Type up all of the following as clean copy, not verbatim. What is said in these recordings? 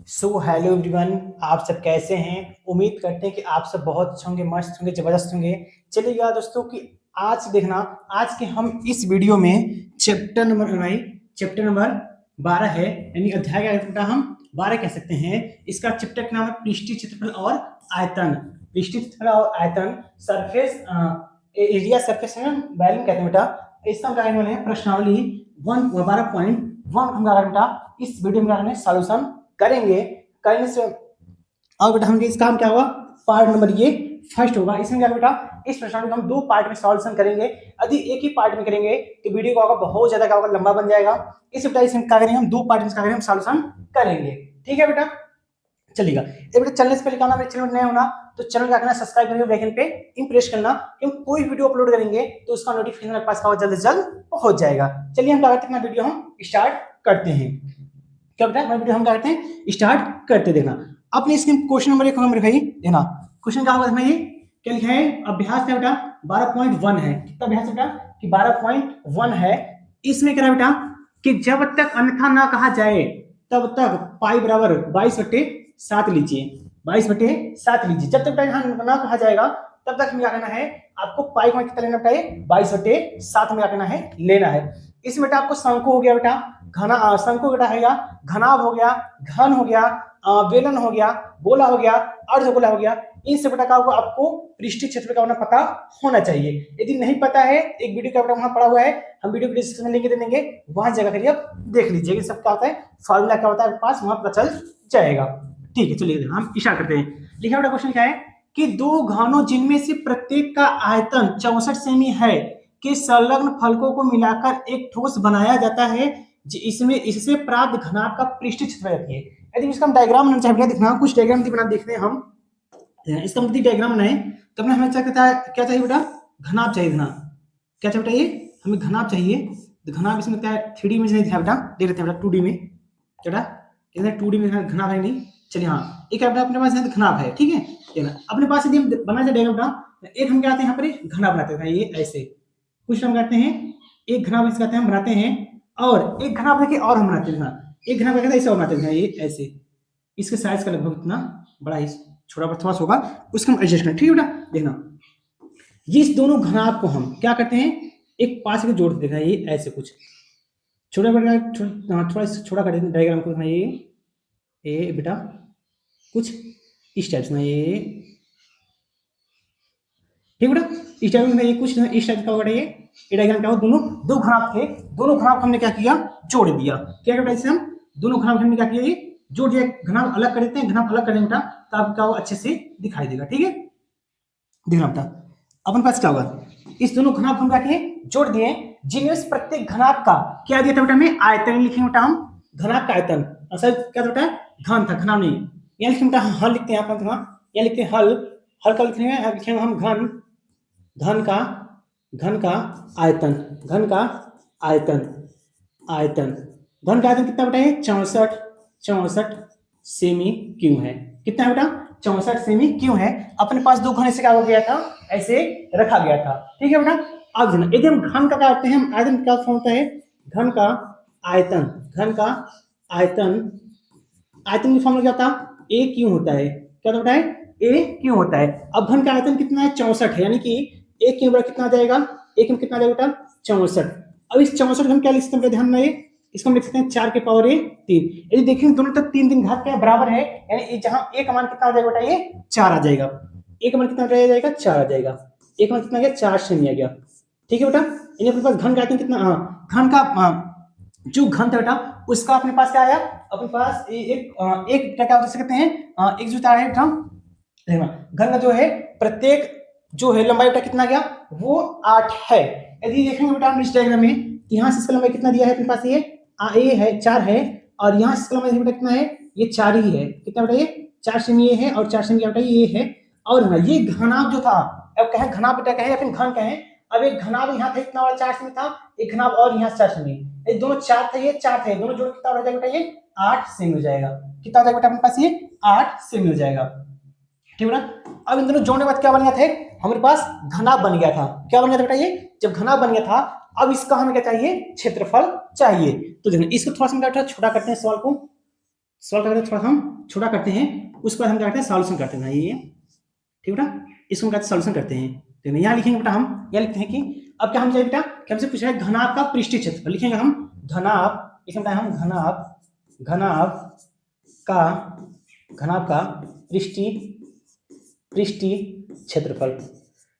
So hello everyone, आप सब कैसे हैं। उम्मीद करते हैं कि आप सब बहुत अच्छे होंगे, मस्त होंगे, ज़बरदस्त होंगे। चलिएगा दोस्तों कि आज देखना, आज के हम इस वीडियो में चैप्टर नंबर 12 है, यानी अध्याय का बेटा हम 12 कह सकते हैं। इसका चैप्टर का नाम है पृष्ठीय क्षेत्रफल और आयतन। पृष्ठीय क्षेत्रफल और आयतन, सरफेस एरिया, सरफेस है ना, वैल्यूम कहते हैं बेटा। इसका हम क्या करने वाले हैं, प्रश्नावली 12.1 हम क्या करें बेटा, इस वीडियो में क्या करें, सॉल्यूशन करेंगे। करने से अब बेटा हम इसका हम क्या होगा, पार्ट नंबर ये फर्स्ट होगा। इसमें क्या बेटा, इस प्रश्न को हम दो पार्ट में सॉल्यूशन करेंगे। यदि एक ही पार्ट में करेंगे तो वीडियो का होगा बहुत ज्यादा क्या होगा, लंबा बन जाएगा। इस बेटा इसमें क्या करेंगे, हम दो पार्ट में क्या करेंगे, हम सॉल्यूशन करेंगे। ठीक है बेटा, चलिएगा। ये बेटा चलने से पहले क्या मेरे चैनल में नया होना तो चैनल क्या करना, सब्सक्राइब करके बेल आइकन पे इंप्रेस करना, क्योंकि कोई वीडियो अपलोड करेंगे तो उसका नोटिफिकेशन आपके पास जल्द से जल्द पहुंच जाएगा। चलिए हम क्या करते हैं, अपना वीडियो हम स्टार्ट करते हैं। क्या बेटा, हमारा वीडियो हम क्या करते हैं, स्टार्ट करते। देखना अपने इसके क्वेश्चन नंबर 1 हम लिखाइए। देखना क्वेश्चन क्या होगा, देखना ये क्या लिखा है, अभ्यास का बेटा 12.1 है। कितना अभ्यास बेटा कि 12.1 है। इसमें क्या है बेटा कि जब तक अन्यथा ना कहा जाए तब तक पाई बराबर 22/7 लीजिए। 22/7 लीजिए। जब तक बेटा यहाँ ना कहा जाएगा तब तक हमें क्या करना है, आपको पाई का कितना लेना चाहिए, 22/7 में क्या करना है, लेना है। इसमें बेटा आपको शंकु हो गया बेटा, घना शंकु बेटा है, घनाभ हो गया, घन हो गया, बेलन हो गया, गोला हो गया, अर्धगोला हो गया। इन सब बेटा का आपको पृष्ठीय क्षेत्र का पता होना चाहिए। यदि नहीं पता है, एक वीडियो का बेटा वहां पड़ा हुआ है, हम वीडियो के डिस्क्रिप्शन में लिंक दे देंगे, वहां जगह करिए आप देख लीजिए सब क्या होता है, फॉर्मूला क्या होता है आपके पास, वहां पता चल जाएगा। ठीक है, चलिए हम स्टार्ट करते हैं। लिखा बेटा क्वेश्चन क्या है कि दो घनों जिनमें से प्रत्येक का आयतन 64 सेमी है के संलग्न फलकों को मिलाकर एक ठोस बनाया जाता है। इसमें इससे प्राप्त घनाभ का पृष्ठीय क्षेत्रफल रहती है। यदि इसका हम डायग्राम बनाना चाहे, देखना कुछ डायग्राम बना देखते हैं हम। इसका मतलब डायग्राम बनाए तो अपने हमें क्या चाहिए बेटा, घनाभ चाहिए। घनाभ क्या चाहिए बेटा, ये हमें घनाभ चाहिए। तो घनाभ इसमें क्या 3D में नहीं दिखा बेटा, देख लेते हैं बेटा 2D में। क्या बेटा 2D में घनाभ है नहीं। चलिए हाँ, एक बेटा अपने पास घनाभ है, ठीक है। देखना अपने पास यदि हम बना जाए डायग्राम बेटा, एक हम क्या आते हैं यहाँ पर घनाभ बनाते हैं, ये ऐसे कुछ हम करते हैं, एक घनाभ इसका हम बनाते हैं, और एक घनाभ देखिए और हम बनाते हैं। एक घनाभ क्या ऐसे और बनाते हैं, ये ऐसे। इसके साइज का लगभग इतना बड़ा ही छोटा थोड़ा सा होगा, उसको हम एडजस्ट करें। ठीक है बेटा, देखना ये इस दोनों घनाभ को हम क्या करते हैं, एक पास के जोड़ देते हैं, ये ऐसे कुछ छोटा बेटा, थोड़ा छोटा कर देते हैं डायग्राम को। ये बेटा कुछ इस टाइप से, ये ठीक बेटा, इस टाइप में ये कुछ इस टाइप का होगा। ये डायग्राम क्या हो, दोनों दो घनाभ थे, दोनों घनाभ हमने क्या किया, जोड़ दिया। क्या बेटा, इसे हम दोनों घनाभ हमने क्या किया, ये जोड़ दिया। घनाभ अलग कर देते हैं, घनाभ अलग कर देंगे बेटा, तो आपका वो अच्छे से दिखाई देगा। ठीक है, देखना बेटा अपन पास क्या होगा, इस दोनों घनाभ हम क्या किए, जोड़ दिए, जिनमें से प्रत्येक घनाभ का क्या दिया था बेटा, हमें आयतन लिखेंगे बेटा हम, घनाभ का आयतन। असल क्या था बेटा, घन था, घनाभ नहीं। यहाँ लिखेंगे बेटा, हल लिखते हैं आप, यहाँ लिखते हैं हल, हल का लिखेंगे हम घन, घन का आयतन, घन का आयतन, आयतन घन का आयतन कितना बेटा, ये 64 सेमी क्यों है। कितना है बेटा, 64 सेमी क्यों है। अपने पास दो घन से क्या हो गया था, ऐसे रखा गया था। ठीक है बेटा, अब देखना यदि हम घन का करते हैं, हम आयतन क्या होता है, घन का आयतन, घन का आयतन, आयतन की फॉर्मूला क्या होता, ए क्यों होता है। क्या होता है, ए क्यों होता है। अब घन का आयतन कितना है, 64 है, यानी कि एक के बराबर कितना आ जाएगा, एक में कितना आ जाएगा बेटा, 64। अब इस 64 हम क्या लिख सकते हैं, ध्यान में इसको हम लिख सकते हैं 4 के पावर 3। यदि देखेंगे दोनों तक 3 घात के बराबर है, यानी जहां ए का मान कितना आ जाएगा बेटा, ये 4 आ जाएगा। ए का मान कितना आ जाएगा, 4 आ जाएगा। ए का मान कितना आ गया, 4 सेमी आ गया। ठीक है बेटा, यानी अपने पास घन का आयतन कितना, घन का जो घन था बेटा उसका अपने पास क्या आया, अपने पास एक क्या दे सकते हैं, एक जो है घन का जो है प्रत्येक जो है लंबाई बेटा कितना गया, वो 8 है। यदि देखेंगे बेटा हम इस डायग्राम में, यहाँ से इसका लंबाई कितना दिया है अपने पास, ये ए है 4 है, और यहाँ से इसका लंबाई बेटा कितना है, ये 4 ही है। कितना बेटा, ये 4 सेमी ये है, और 4 सेमी बेटा ये है। और ये घनाभ जो था, अब कहें घनाभ बेटा कहें या फिर घन कहें, अब एक घनाभ यहाँ था इतना वाला 4 सेमी था, एक घनाभ और यहाँ से 4 सेमी, ये दोनों 4 थे, ये 4 थे, दोनों जोड़ कितना हो जाएगा बेटा, ये 8 सेमी हो जाएगा। कितना हो जाएगा बेटा अपने पास, ये 8 सेमी हो जाएगा। ठीक है ना, अब इन दोनों जोड़ने के बाद क्या बन गया था, हमारे पास घनाभ बन गया था। क्या बन गया था बेटा, ये जब घनाभ बन गया था, अब इसका हमें क्या चाहिए, क्षेत्रफल चाहिए। तो देखना इसको थोड़ा सा छोटा करते हैं सवाल को, सॉल्व करते थोड़ा हम छोटा करते हैं, उसके बाद हम क्या करते हैं सॉल्यूशन करते हैं ये, ठीक बेटा, इसको हम कहते हैं सॉल्यूशन करते हैं। तो यहाँ लिखेंगे बेटा, हम यहाँ लिखते हैं कि अब क्या हम चाहिए बेटा कि हमसे पूछा है घनाभ का पृष्ठीय क्षेत्रफल, लिखेंगे हम घनाभ, इसमें हम घनाभ, घनाभ का पृष्ठीय क्षेत्रफल,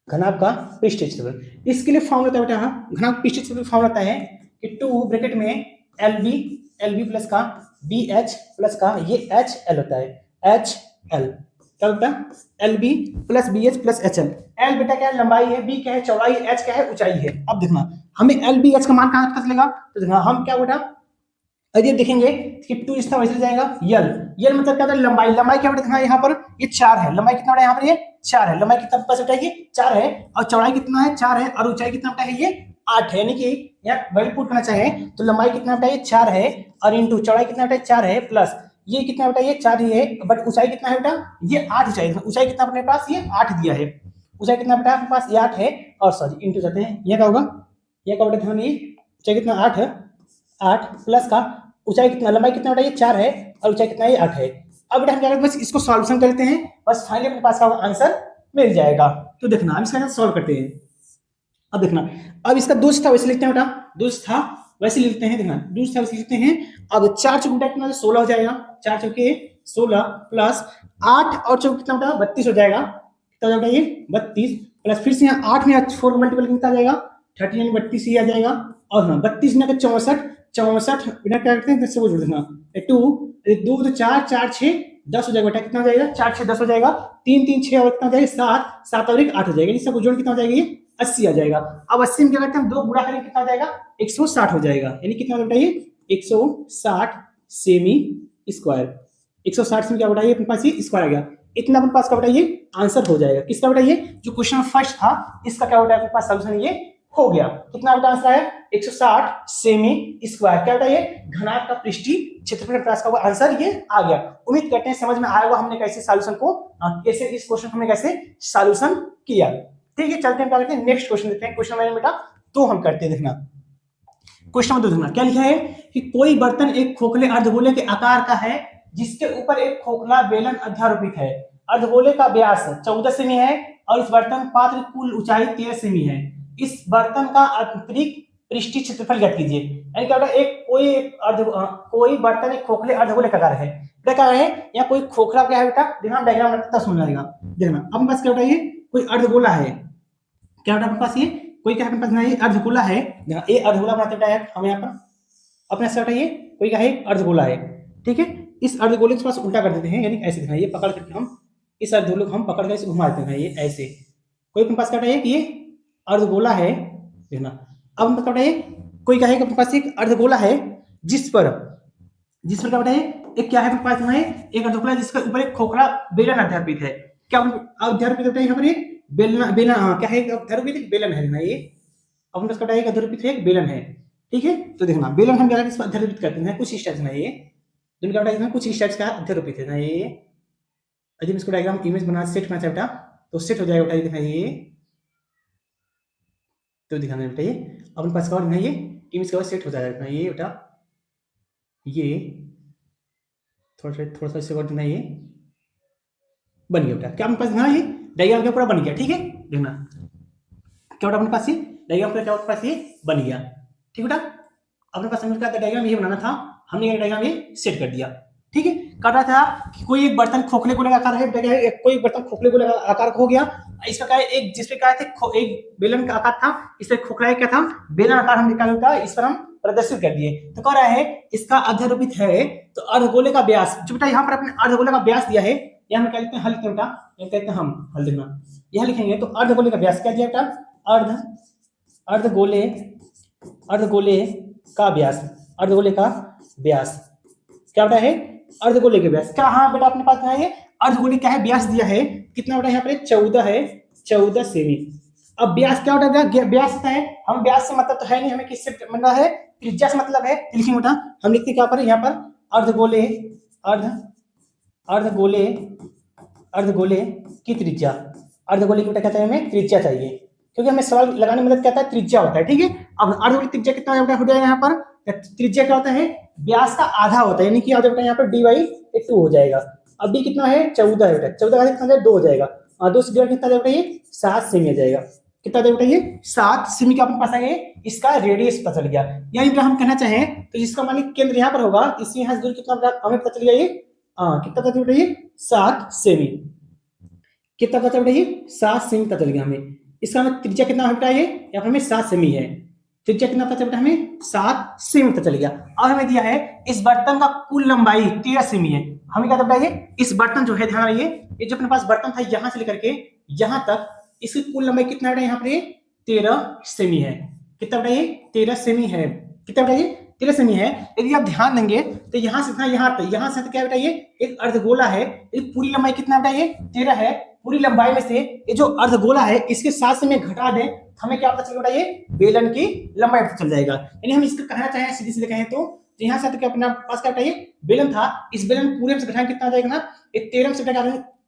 घनाभ का पृष्ठीय क्षेत्रफल। इसके लिए फॉर्मूला होता है बेटा, घनाभ पृष्ठीय क्षेत्रफल फॉर्मूला होता है कि 2 ब्रैकेट में LB प्लस का BH प्लस का ये HL होता है, HL क्या होता है LB plus BH plus HL। L बेटा क्या है लंबाई है, B क्या है चौड़ाई, H क्या है ऊंचाई है। अब देखना हमें LBH का मान कहाँ चलेगा, तो देखना हम क्या बेटा यदि देखेंगे कि 2 इस तरह वैसे जाएगा यल मतलब क्या होता है लंबाई, लंबाई क्या बेटा यहाँ पर ये 4 है, लंबाई कितना बड़ा यहाँ पर ये 4 है, लंबाई कितना पास बेटा ये 4 है, और चौड़ाई कितना है 4 है, और ऊंचाई कितना बेटा है ये 8 है। यानी कि यहाँ वैल्यू पुट करना चाहे तो लंबाई कितना बेटा ये 4 है, और इंटू चौड़ाई कितना बेटा 4 है, प्लस ये कितना बेटा ये 4 ही है, बट ऊंचाई कितना है बेटा ये 8 ऊंचाई, ऊंचाई कितना अपने पास ये 8 दिया है, ऊंचाई कितना बेटा आपके पास ये 8 है, और सॉरी इंटू जाते हैं ये क्या होगा, ये क्या बेटा ध्यान, ये ऊंचाई कितना 8 है, 8 प्लस का ऊंचाई कितना, लंबाई कितना बेटा ये 4 है, और ऊंचाई कितना ये 8 है। अब बेटा हम क्या करेंगे बस इसको सॉल्यूशन करते हैं, बस फाइनली अपने पास का आंसर मिल जाएगा। तो देखना हम इसका सॉल्व करते हैं। अब देखना अब इसका दोष था वैसे लिखते हैं बेटा, दोष था वैसे लिखते हैं, देखना दोष था वैसे लिखते हैं। अब 4 चौक बेटा कितना 16 हो जाएगा, 4 चौके 16 प्लस 8 और चौक कितना बेटा 32 हो जाएगा, कितना हो जाएगा ये 32 प्लस फिर से यहाँ 8 में 4 मल्टीपल कितना आ जाएगा 30 यानी 32 ही आ जाएगा, और हाँ 32 ना 64 बिना क्या करते हैं इससे वो जोड़ देना 2 2 तो 4 4 6 10 हो जाएगा बेटा, कितना हो जाएगा 4 6 10 हो जाएगा, 3 3 6 और कितना हो जाएगा 7 7 और 1 8 हो जाएगा, इस सबको जोड़ कितना हो जाएगा ये 80 आ जाएगा। अब 80 में क्या करते हैं हम 2 गुणा करेंगे कितना हो जाएगा 160 हो जाएगा, यानी कितना हो जाएगा ये 160 सेमी स्क्वायर, 160 में क्या बेटा ये अपने पास ये स्क्वायर आ गया, इतना अपने पास का बेटा ये आंसर हो जाएगा। किसका बेटा ये जो क्वेश्चन फर्स्ट था इसका क्या बेटा अपने पास सॉल्यूशन ये हो गया, कितना बेटा आंसर आया 160 सेमी स्क्वायर, क्या बेटा ये घनाभ का पृष्ठीय क्षेत्रफल का इसका आंसर ये आ गया। उम्मीद करते हैं समझ में आया होगा हमने कैसे सॉल्यूशन को, कैसे इस क्वेश्चन हमने कैसे सॉल्यूशन किया। ठीक है चलते हैं क्या करते हैं नेक्स्ट क्वेश्चन देखते हैं, क्वेश्चन नंबर बेटा 2 हम करते हैं। देखना क्वेश्चन नंबर 2 देखना क्या लिखा है कि कोई बर्तन एक खोखले अर्धगोले के आकार का है जिसके ऊपर एक खोखला बेलन अध्यारोपित है, अर्धगोले का व्यास 14 सेमी है और इस बर्तन पात्र की कुल ऊंचाई 13 सेमी है, इस बर्तन का अतिरिक्त पृष्ठीय क्षेत्रफल ज्ञात कीजिए। यानी क्या होता है एक कोई बर्तन एक खोखले अर्धगोले का आकार है, क्या है यहाँ कोई खोखला क्या है बेटा, देखना डायग्राम रखता समझ आएगा। देखना अब पास क्या होता है ये कोई अर्धगोला है, क्या होता है अपने पास ये कोई क्या अपने पास ये अर्धगोला है, ये अर्धगोला बनाते बेटा हम यहाँ पर अपने से ये कोई क्या है अर्धगोला है, ठीक है इस अर्धगोले के पास उल्टा कर देते हैं, यानी ऐसे देखना ये पकड़ करके हम इस अर्धगोले को हम पकड़ कर घुमा देते हैं, ये ऐसे कोई अपने पास क्या है कि ये अर्धगोला है। देखना अब हम क्या है कोई क्या है अपने पास एक अर्धगोला है जिस पर क्या बताए एक क्या है अपने पास है एक अर्धगोला जिसके ऊपर एक खोखला बेलन अध्यापित है, क्या अध्यारोपित होता है यहाँ पर ये बेलन क्या है अध्यारोपित बेलन है ना, ये अपने पास क्या अध्यारोपित है एक बेलन है, ठीक है। तो देखना बेलन हम क्या अध्यारोपित करते हैं कुछ इस टाइप से, ये क्या बेटा कुछ इस टाइप का अध्यारोपित है ना, ये यदि इसको डायग्राम इमेज बना सेट करना चाहे बेटा तो सेट हो जाएगा बेटा, ये देखना ये तो दिखाना बेटा ये अपने पास का ये इमेज का सेट हो जाएगा ये बेटा, ये थोड़ा सा सेट करना, ये बन गया बेटा क्या अपने पास ये डायग्राम क्या पूरा बन गया, ठीक है। देखना क्या बेटा अपने पास ये डायग्राम क्या अपने पास ये बन गया, ठीक बेटा अपने पास समझ का डायग्राम ये बनाना था, हमने डायग्राम ये सेट कर दिया, ठीक है। कर रहा था कि कोई एक बर्तन खोखले गोले का आकार है, कोई एक बर्तन खोखले गोले का आकार हो गया, इस प्रकार एक जिस पे क्या थे एक बेलन का आकार था, इस पे खोखला क्या था बेलन आकार हम निकाल का इस पर हम प्रदर्शित कर दिए। तो कह रहा है इसका अध्यारोपित है तो अर्धगोले का व्यास, जो बेटा यहाँ पर अपने अर्धगोले का व्यास दिया है, यहाँ हम क्या लिखते हैं हल लिखते हैं बेटा, यहाँ कहते हैं हम हल लिखना, यह लिखेंगे तो अर्धगोले का व्यास क्या दिया बेटा अर्धगोले का व्यास, अर्धगोले का व्यास क्या बेटा है अर्धगोले के व्यास, क्या हाँ बेटा अपने पास है ये अर्धगोले क्या है व्यास दिया है कितना बेटा यहाँ पर 14 है 14 सेमी। अब व्यास क्या होता है व्यास होता है, हम व्यास से मतलब तो है नहीं, हमें किससे मतलब है त्रिज्या से मतलब है, लिखेंगे बेटा हम लिखते क्या पर यहाँ पर अर्धगोले की त्रिज्या, अर्धगोले की बेटा क्या चाहिए हमें त्रिज्या चाहिए, क्योंकि हमें सवाल लगाने में मदद करता है त्रिज्या होता है, ठीक है। अब अर्धगोले त्रिज्या कितना हो जाएगा यहाँ पर त्रिज्या क्या होता है व्यास का आधा होता है, यानी कि बेटा यहाँ पर डी बाई 2 हो जाएगा। अब डी कितना है 14 है बेटा, 14 का कितना 2 हो जाएगा, और 2 से डिवाइड कितना बेटा ये 7 सेमी आ जाएगा। कितना बेटा ये 7 सेमी का अपने पास आ गया, इसका रेडियस पता चल गया। यानी हम कहना चाहें तो जिसका मान लीजिए केंद्र यहाँ पर होगा, इससे यहाँ से दूरी कितना हमें पता चल गया, ये कितना पता चल ये 7 सेमी। कितना पता चल ये 7 सेमी पता चल गया हमें। इसका हमें त्रिज्या कितना बेटा ये यहाँ पर हमें 7 सेमी है, त्रिज्या कितना पता चला हमें 7 सेमी पता चल गया। और हमें दिया है इस बर्तन का कुल लंबाई 13 सेमी है। हमें क्या बताइए इस बर्तन जो है, ध्यान रखिए ये जो अपने पास बर्तन था यहाँ से लेकर के यहाँ तक, इसकी कुल लंबाई कितना है यहाँ पर 13 सेमी है। कितना बेटा ये 13 सेमी है। कितना बेटा ये 13 सेमी है। यदि आप ध्यान देंगे तो यहाँ से यहाँ से क्या बेटा ये एक अर्धगोला है, पूरी लंबाई कितना बेटा ये 13 है। पूरी लंबाई में से ये जो अर्धगोला है इसके 7 सेमी घटा दें, हमें क्या पता चलेगा बेटा ये बेलन की लंबाई पता चल जाएगा। यानी हम इसको कहना चाहें सीधे सीधे कहें तो यहाँ से क्या अपना पास क्या ये बेलन था, इस बेलन पूरे से घटाएं कितना आ जाएगा ना, एक 13 से घटा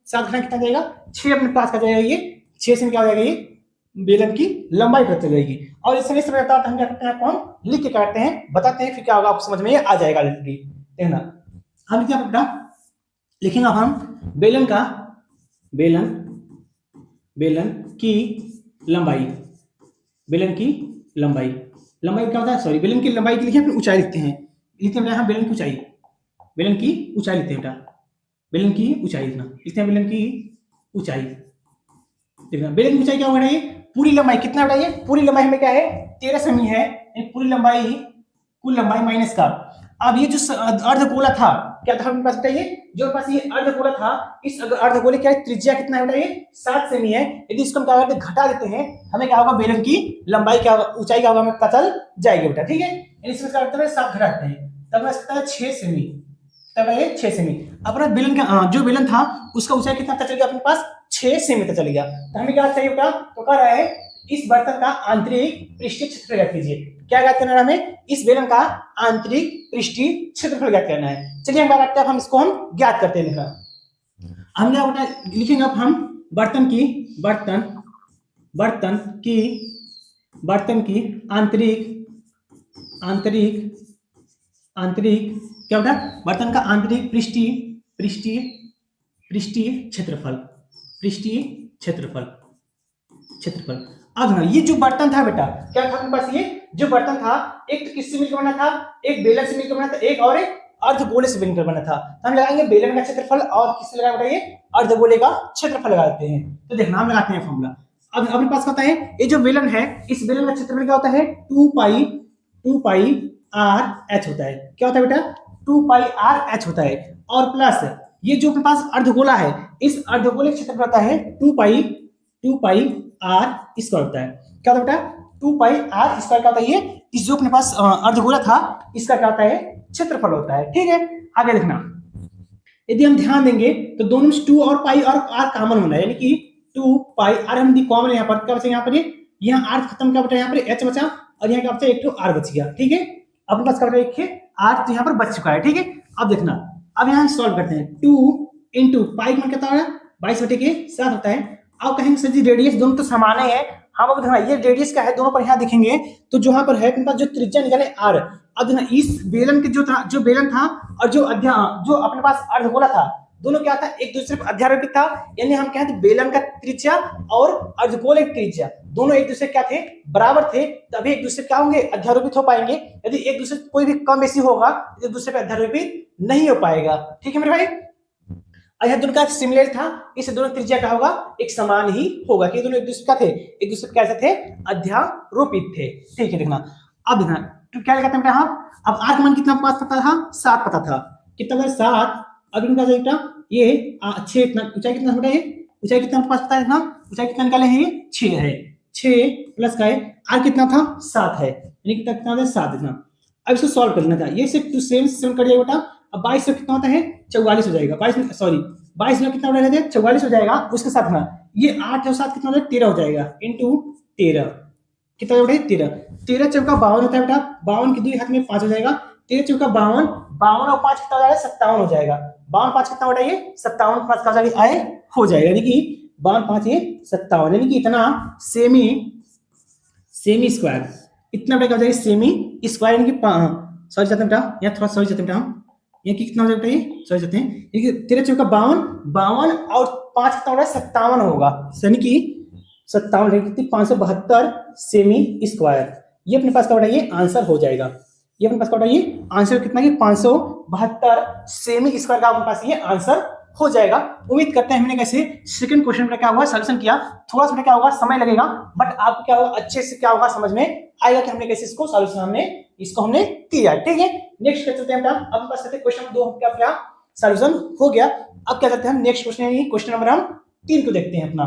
7 घटाएं कितना जाएगा 6 अपने पास का जाएगा, ये 6 से क्या हो जाएगा ये बेलन की लंबाई पता चल जाएगी। और इससे समय बताते हम क्या करते हैं, कौन लिख के काटते हैं, बताते हैं, फिर क्या होगा आपको समझ में आ जाएगा। देखना हम क्या बेटा लिखेंगे, अब हम बेलन की लंबाई, बेलन की लंबाई क्या होता है, सॉरी बेलन की लंबाई की लिखिए, फिर ऊंचाई लिखते हैं यहाँ बेलन की ऊंचाई, बेलन की ऊंचाई लिखते हैं बेटा, बेलन की ऊंचाई लिखना, लिखते हैं बेलन की ऊंचाई। देखना बेलन की ऊंचाई क्या होगा, ये पूरी लंबाई कितना बेटा, ये पूरी लंबाई में क्या है 13 सेमी है, पूरी लंबाई कुल लंबाई माइनस का। अब ये जो अर्धगोला था क्या था हमारे पास बताइए, जो पास ये अर्धगोला था, इस अर्धगोले क्या त्रिज्या कितना है बेटा ये 7 सेमी है। यदि इसको हम क्या करते हैं घटा देते हैं, हमें क्या होगा बेलन की लंबाई क्या होगा, ऊंचाई क्या होगा हमें पता चल जाएगी बेटा। ठीक है, इसमें क्या करते हैं 7 घटाते हैं, तब आ सकता है 6 सेमी, तब है 6 सेमी। अपना बेलन का जो बेलन था उसका ऊंचाई कितना पता चल गया अपने पास 6 सेमी तक चल गया। तो हमें क्या चाहिए बेटा, तो कह रहा है इस बर्तन का आंतरिक पृष्ठीय क्षेत्रफल ज्ञात कीजिए। क्या ज्ञात करना है हमें, इस बेलन का आंतरिक पृष्ठीय क्षेत्रफल ज्ञात करना है। चलिए हम क्या करते हैं, हम इसको हम ज्ञात करते हैं। लिखना हम क्या लिखेंगे, अब हम बर्तन की आंतरिक क्या बेटा, बर्तन का आंतरिक पृष्ठीय क्षेत्रफल। अब ना ये जो बर्तन था बेटा, क्या था अपने पास, ये जो बर्तन था एक तो किससे मिलकर बना था, एक बेलन से मिलकर बना था, एक और एक अर्धगोले से मिलकर बना था। तो हम लगाएंगे बेलन का क्षेत्रफल और किससे लगाया बेटा, ये अर्धगोले का क्षेत्रफल लगाते हैं। तो देखना हम लगाते हैं फॉर्मूला। अब अपने पास होता है ये जो बेलन है, इस बेलन का क्षेत्रफल क्या होता है 2 पाई r h होता है। क्या होता है बेटा 2 पाई r h होता है, और प्लस ये जो अपने पास अर्धगोला है, इस अर्धगोले का क्षेत्रफल होता है 2 पाई r स्क्वायर होता है। क्या होता है बेटा 2 पाई r स्क्वायर क्या होता है, ये इस जो अपने पास अर्धगोला था इसका क्या होता है क्षेत्रफल होता है। ठीक है, आगे लिखना। यदि हम ध्यान देंगे तो दोनों में 2 और पाई और r कॉमन होना है, यानी कि 2 पाई r हम दी कॉमन, यहाँ पर क्या बचा, यहाँ पर यहाँ r खत्म क्या बचा, यहाँ पर h बचा, और यहाँ क्या बचा एक r बच गया। ठीक है, अपने पास क्या बचा एक r तो यहाँ पर बच चुका है। ठीक है, अब देखना, अब यहाँ सॉल्व करते हैं। 2 इंटू पाई का कितना होगा 22/7 होता है। अब कहेंगे सर जी रेडियस दोनों तो समान है, हम अब देखना ये रेडियस का है दोनों पर, यहाँ देखेंगे तो जो यहाँ पर है अपने पास जो त्रिज्या निकाले r। अब देखना इस बेलन के जो बेलन था और जो अपने पास अर्धगोला था, दोनों क्या था एक दूसरे पर अध्यारोपित था। यानी हम कहते हैं बेलन का त्रिज्या और अर्धगोले की त्रिज्या दोनों एक दूसरे क्या थे बराबर थे, तभी एक दूसरे क्या होंगे अध्यारोपित हो पाएंगे। यदि एक दूसरे कोई भी कम बेसी होगा एक दूसरे पर अध्यारोपित नहीं हो पाएगा। ठीक है मेरे भाई, यह दोनों का सिमिलर था, इससे दोनों त्रिज्या का होगा एक समान ही होगा, कि दोनों एक दूसरे क्या थे एक दूसरे कैसे थे अध्यारोपित थे। ठीक है, देखना अब देखना तो क्या लगाते हैं बेटा, अब r का मान कितना पास पता था 7 पता था, कितना 7। अब इनका बेटा ये 6 इतना ऊंचाई कितना बेटा, ये ऊंचाई कितना पास पता है ना, ऊंचाई कितना निकाले हैं ये 6 है, 6 प्लस का है r कितना था 7 है, यानी कितना था 7 इतना। अब इसको सॉल्व कर लेना था, ये से 2 7 कर जाएगा बेटा। अब 22 में कितना होता है 44 हो जाएगा, 22 में कितना हो जाएगा 44 हो जाएगा। उसके साथ ना ये 8 और 7 कितना हो जाएगा 13 हो जाएगा, इंटू 13 कितना हो जाएगा 13 चौका 52 होता है बेटा, 52 की 2 हाथ में 5 हो जाएगा, 13 चौका 52, 52 और 5 कितना हो जाएगा 57 हो जाएगा, 52 5 कितना हो जाएगा 57 5 का आए हो जाएगा, यानी कि 52 5 ये 57, यानी कि इतना सेमी स्क्वायर इतना बेटा हो जाएगा सेमी स्क्वायर, यानी कि सॉरी जाते हैं बेटा, यहाँ थोड़ा सॉरी जाते हैं बेटा हम, ये कितना हो जाएगा ये सॉरी जाते हैं, ये 13 चौका 52, 52 और 5 कितना हो रहा है 57 होगा, यानी कि 57 कितनी 572 सेमी स्क्वायर। ये अपने पास क्या हो रहा है, ये आंसर हो जाएगा। ये अपने पास क्या हो रहा है, ये आंसर कितना कि 572 सेमी स्क्वायर का अपने पास ये आंसर हो जाएगा। उम्मीद करते हैं हमने कैसे सेकंड क्वेश्चन में क्या हुआ सोल्यूशन किया, थोड़ा सा क्या होगा समय लगेगा, बट आपको क्या होगा अच्छे से क्या होगा समझ में आएगा कि हमने कैसे इसको सॉल्यूशन हमने किया। ठीक है, नेक्स्ट क्या चलते हैं बेटा, अब बस क्वेश्चन नंबर 2 क्या सॉल्यूशन हो गया। अब क्या करते हैं हम नेक्स्ट क्वेश्चन, क्वेश्चन नंबर हम 3 को देखते हैं अपना।